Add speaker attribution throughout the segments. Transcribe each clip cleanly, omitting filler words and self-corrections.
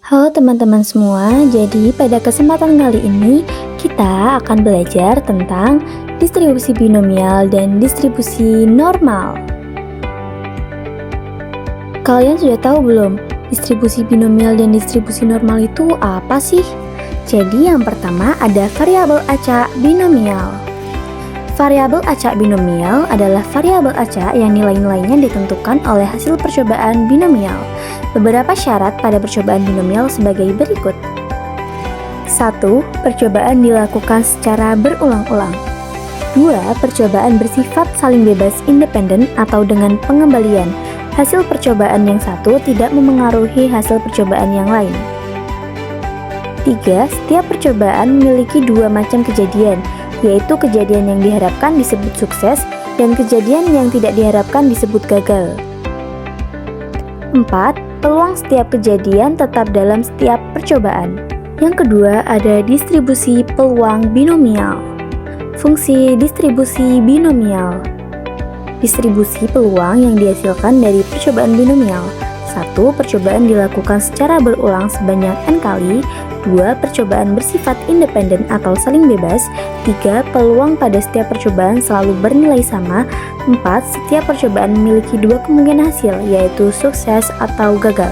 Speaker 1: Halo teman-teman semua, jadi pada kesempatan kali ini kita akan belajar tentang distribusi binomial dan distribusi normal. Kalian sudah tahu belum, distribusi binomial dan distribusi normal itu apa sih? Jadi yang pertama ada variabel acak binomial. Variabel acak binomial adalah variabel acak yang nilai-nilainya ditentukan oleh hasil percobaan binomial. Beberapa syarat pada percobaan binomial sebagai berikut. 1. Percobaan dilakukan secara berulang-ulang. 2. Percobaan bersifat saling bebas independen atau dengan pengembalian. Hasil percobaan yang satu tidak memengaruhi hasil percobaan yang lain. 3. Setiap percobaan memiliki dua macam kejadian, yaitu kejadian yang diharapkan disebut sukses dan kejadian yang tidak diharapkan disebut gagal. 4. Peluang setiap kejadian tetap dalam setiap percobaan. Yang kedua ada distribusi peluang binomial. Fungsi distribusi binomial. Distribusi peluang yang dihasilkan dari percobaan binomial. 1. Percobaan dilakukan secara berulang sebanyak n kali. 2. Percobaan bersifat independen atau saling bebas. 3. Peluang pada setiap percobaan selalu bernilai sama. 4. Setiap percobaan memiliki dua kemungkinan hasil, yaitu sukses atau gagal.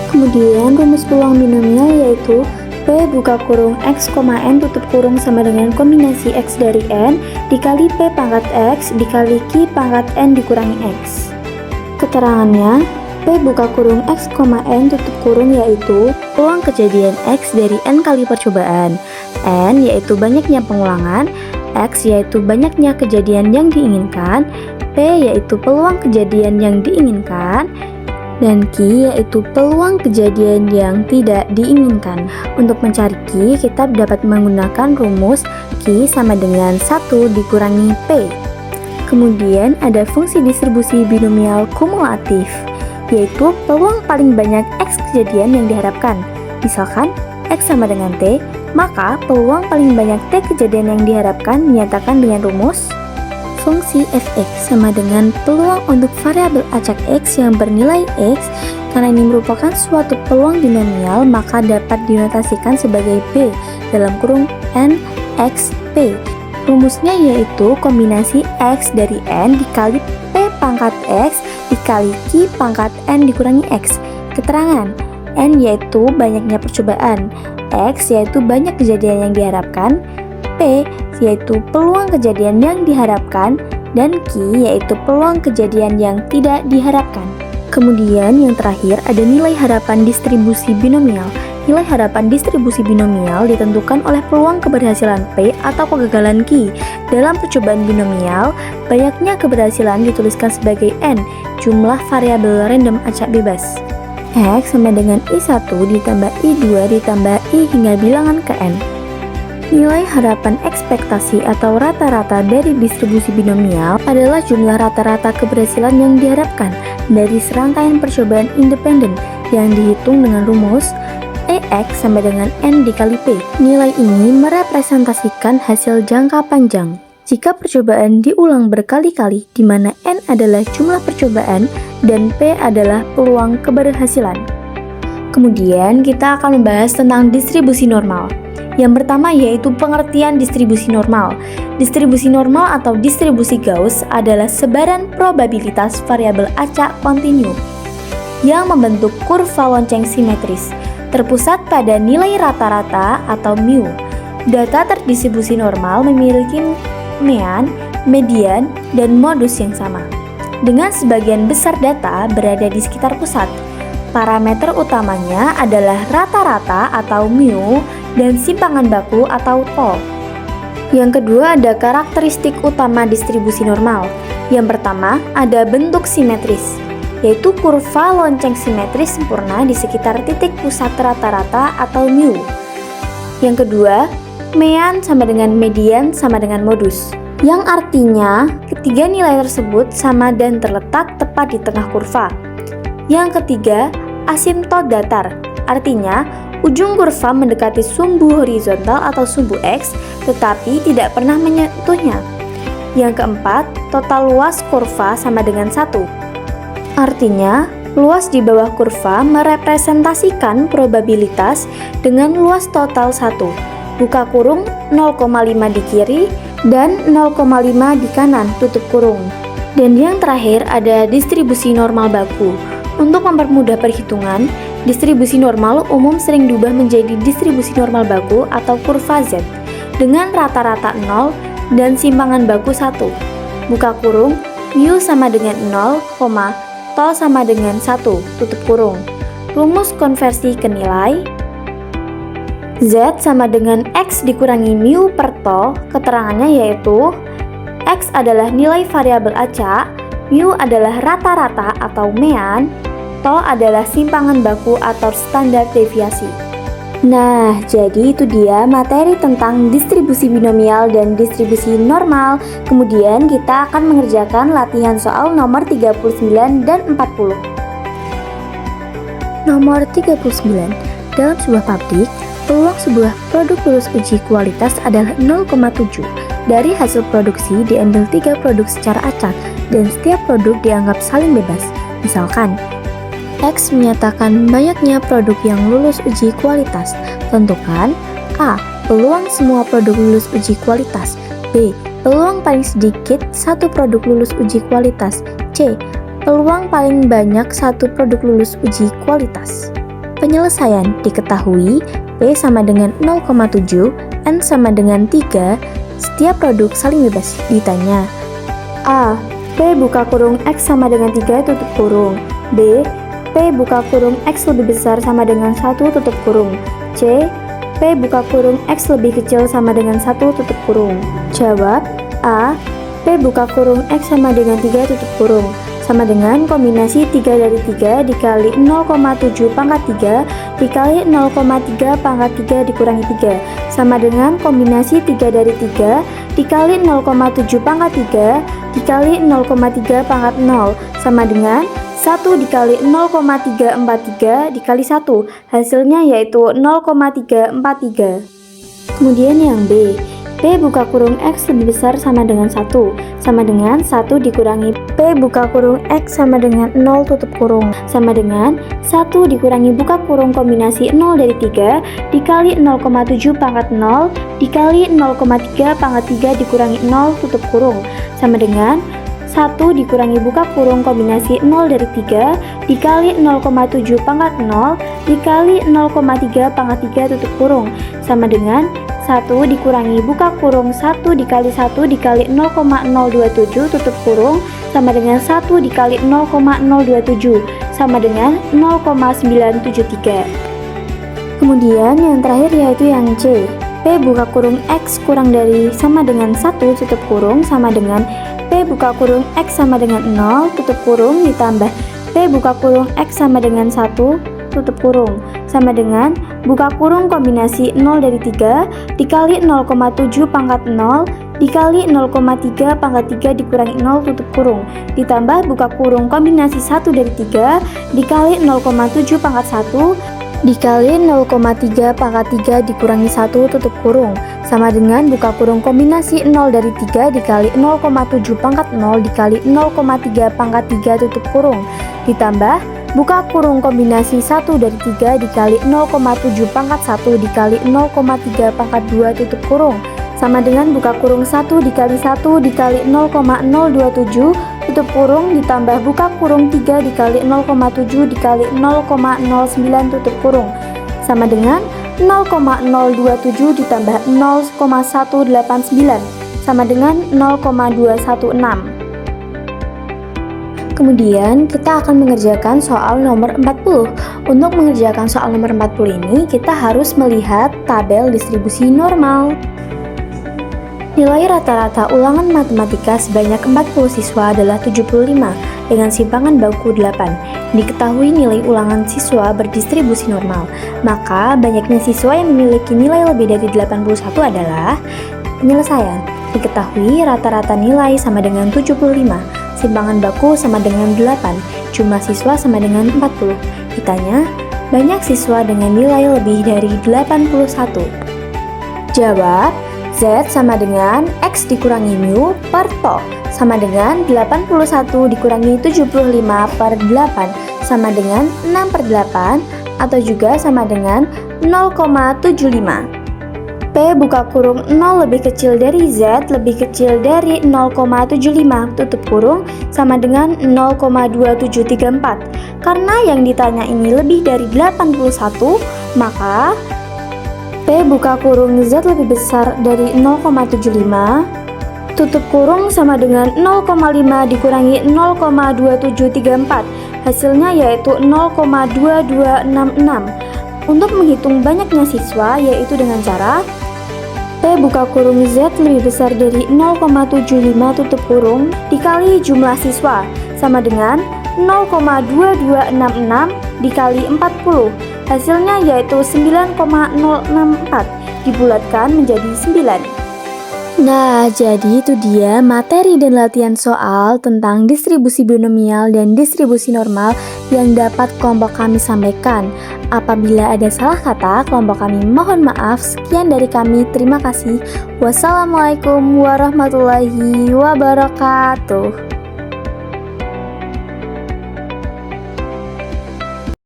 Speaker 1: Kemudian rumus peluang binomial yaitu P buka kurung X, N tutup kurung sama dengan kombinasi X dari N dikali P pangkat X dikali Q pangkat N dikurangi X. Keterangannya, P buka kurung X, N tutup kurung yaitu peluang kejadian X dari N kali percobaan, N yaitu banyaknya pengulangan, X yaitu banyaknya kejadian yang diinginkan, P yaitu peluang kejadian yang diinginkan, dan Q yaitu peluang kejadian yang tidak diinginkan. Untuk mencari Q, kita dapat menggunakan rumus Q sama dengan 1 dikurangi P. Kemudian ada fungsi distribusi binomial kumulatif, yaitu peluang paling banyak X kejadian yang diharapkan. Misalkan X sama dengan T, maka peluang paling banyak T kejadian yang diharapkan dinyatakan dengan rumus fungsi fx sama dengan peluang untuk variabel acak X yang bernilai X. Karena ini merupakan suatu peluang binomial, maka dapat dinotasikan sebagai B dalam kurung N X P. Rumusnya yaitu kombinasi X dari N dikali P pangkat X dikali Q pangkat N dikurangi X. Keterangan, N yaitu banyaknya percobaan, X yaitu banyak kejadian yang diharapkan, P yaitu peluang kejadian yang diharapkan, dan Q yaitu peluang kejadian yang tidak diharapkan. Kemudian yang terakhir ada nilai harapan distribusi binomial. Nilai harapan distribusi binomial ditentukan oleh peluang keberhasilan P atau kegagalan Q. Dalam percobaan binomial, banyaknya keberhasilan dituliskan sebagai N, jumlah variabel random acak bebas. X sama dengan I1 ditambah I2 ditambah I hingga bilangan ke N. Nilai harapan ekspektasi atau rata-rata dari distribusi binomial adalah jumlah rata-rata keberhasilan yang diharapkan dari serangkaian percobaan independen yang dihitung dengan rumus EX sama dengan N dikali P. Nilai ini merepresentasikan hasil jangka panjang. Jika percobaan diulang berkali-kali di mana N adalah jumlah percobaan dan P adalah peluang keberhasilan. Kemudian kita akan membahas tentang distribusi normal. Yang pertama yaitu pengertian distribusi normal. Distribusi normal atau distribusi Gauss adalah sebaran probabilitas variabel acak kontinu yang membentuk kurva lonceng simetris, terpusat pada nilai rata-rata atau mu. Data terdistribusi normal memiliki mean, median, dan modus yang sama. Dengan sebagian besar data berada di sekitar pusat, parameter utamanya adalah rata-rata atau mu dan simpangan baku atau tau. Yang kedua ada karakteristik utama distribusi normal. Yang pertama ada bentuk simetris, yaitu kurva lonceng simetris sempurna di sekitar titik pusat rata-rata atau mu. Yang kedua, mean sama dengan median sama dengan modus, yang artinya ketiga nilai tersebut sama dan terletak tepat di tengah kurva. Yang ketiga, asimtot datar, artinya ujung kurva mendekati sumbu horizontal atau sumbu X, tetapi tidak pernah menyentuhnya. Yang keempat, total luas kurva sama dengan 1. Artinya, Luas di bawah kurva merepresentasikan probabilitas dengan luas total 1. Buka kurung 0,5 di kiri dan 0,5 di kanan tutup kurung. Dan yang terakhir ada distribusi normal baku. Untuk mempermudah perhitungan, distribusi normal umum sering diubah menjadi distribusi normal baku atau kurva Z dengan rata-rata 0 dan simpangan baku 1. Buka kurung, mu sama dengan 0, to sama dengan 1, tutup kurung. Rumus konversi ke nilai Z sama dengan X dikurangi mu per to, keterangannya yaitu X adalah nilai variabel acak, mu adalah rata-rata atau mean, to adalah simpangan baku atau standar deviasi. Nah, jadi itu dia materi tentang distribusi binomial dan distribusi normal. Kemudian kita akan mengerjakan latihan soal nomor 39 dan 40. Nomor 39. Dalam sebuah pabrik, peluang sebuah produk lulus uji kualitas adalah 0,7. Dari hasil produksi diambil 3 produk secara acak dan setiap produk dianggap saling bebas. Misalkan, X menyatakan banyaknya produk yang lulus uji kualitas. Tentukan A. Peluang semua produk lulus uji kualitas. B. Peluang paling sedikit satu produk lulus uji kualitas. C. Peluang paling banyak satu produk lulus uji kualitas. Penyelesaian diketahui P sama dengan 0,7, N sama dengan 3, setiap produk saling bebas. Ditanya A. P buka kurung X sama dengan 3 tutup kurung. B. P buka kurung X lebih besar sama dengan 1 tutup kurung. C. P buka kurung X lebih kecil sama dengan 1 tutup kurung. Jawab A. P buka kurung X sama dengan 3 tutup kurung sama dengan kombinasi 3 dari 3 dikali 0,7 pangkat 3 dikali 0,3 pangkat 3 dikurangi 3 sama dengan kombinasi 3 dari 3 dikali 0,7 pangkat 3 dikali 0,3 pangkat 0 sama dengan 1 dikali 0,343 dikali 1, hasilnya yaitu 0,343. Kemudian yang B, P buka kurung X lebih besar sama dengan 1, sama dengan 1 dikurangi P buka kurung X sama dengan 0 tutup kurung, sama dengan 1 dikurangi buka kurung kombinasi 0 dari 3 dikali 0,7 pangkat 0 dikali 0,3 pangkat 3 dikurangi 0 tutup kurung, sama dengan 1 dikurangi buka kurung kombinasi 0 dari 3 dikali 0,7 pangkat 0 dikali 0,3 pangkat 3 tutup kurung sama dengan 1 dikurangi buka kurung 1 dikali 1 dikali 0,027 tutup kurung sama dengan 1 dikali 0,027 sama dengan 0,973. Kemudian yang terakhir yaitu yang C. P buka kurung X kurang dari sama dengan 1 tutup kurung sama dengan P buka kurung X sama dengan 0 tutup kurung ditambah P buka kurung X sama dengan 1 tutup kurung sama dengan buka kurung kombinasi 0 dari 3 dikali 0,7 pangkat 0 dikali 0,3 pangkat 3 dikurangi 0 tutup kurung ditambah buka kurung kombinasi 1 dari 3 dikali 0,7 pangkat 1 dikali 0,3 pangkat 3 dikurangi 1 tutup kurung sama dengan buka kurung kombinasi 0 dari 3 dikali 0,7 pangkat 0 dikali 0,3 pangkat 3 tutup kurung ditambah buka kurung kombinasi 1 dari 3 dikali 0,7 pangkat 1 dikali 0,3 pangkat 2 tutup kurung sama dengan buka kurung 1 dikali 1 dikali 0,027 tutup kurung ditambah buka kurung 3 dikali 0,7 dikali 0,09 tutup kurung sama dengan 0,027 ditambah 0,189 sama dengan 0,216. Kemudian kita akan mengerjakan soal nomor 40. Untuk mengerjakan soal nomor 40 ini kita harus melihat tabel distribusi normal. Nilai rata-rata ulangan matematika sebanyak 40 siswa adalah 75 dengan simpangan baku 8. Diketahui nilai ulangan siswa berdistribusi normal, maka banyaknya siswa yang memiliki nilai lebih dari 81 adalah penyelesaian. Diketahui rata-rata nilai sama dengan 75, simpangan baku sama dengan 8, jumlah siswa sama dengan 40. Ditanya, banyak siswa dengan nilai lebih dari 81. Jawab, Z sama dengan X dikurangi mu per to sama dengan 81 dikurangi 75 per 8 sama dengan 6/8 atau juga sama dengan 0,75. P buka kurung 0 lebih kecil dari Z lebih kecil dari 0,75 tutup kurung sama dengan 0,2734. Karena yang ditanya ini lebih dari 81, maka P buka kurung Z lebih besar dari 0,75 tutup kurung sama dengan 0,5 dikurangi 0,2734. Hasilnya yaitu 0,2266. Untuk menghitung banyaknya siswa yaitu dengan cara P buka kurung Z lebih besar dari 0,75 tutup kurung dikali jumlah siswa sama dengan 0,2266 dikali 40. Hasilnya yaitu 9,064 dibulatkan menjadi 9. Nah, jadi itu dia materi dan latihan soal tentang distribusi binomial dan distribusi normal yang dapat kelompok kami sampaikan. Apabila ada salah kata, kelompok kami mohon maaf. Sekian dari kami, terima kasih. Wassalamualaikum warahmatullahi wabarakatuh.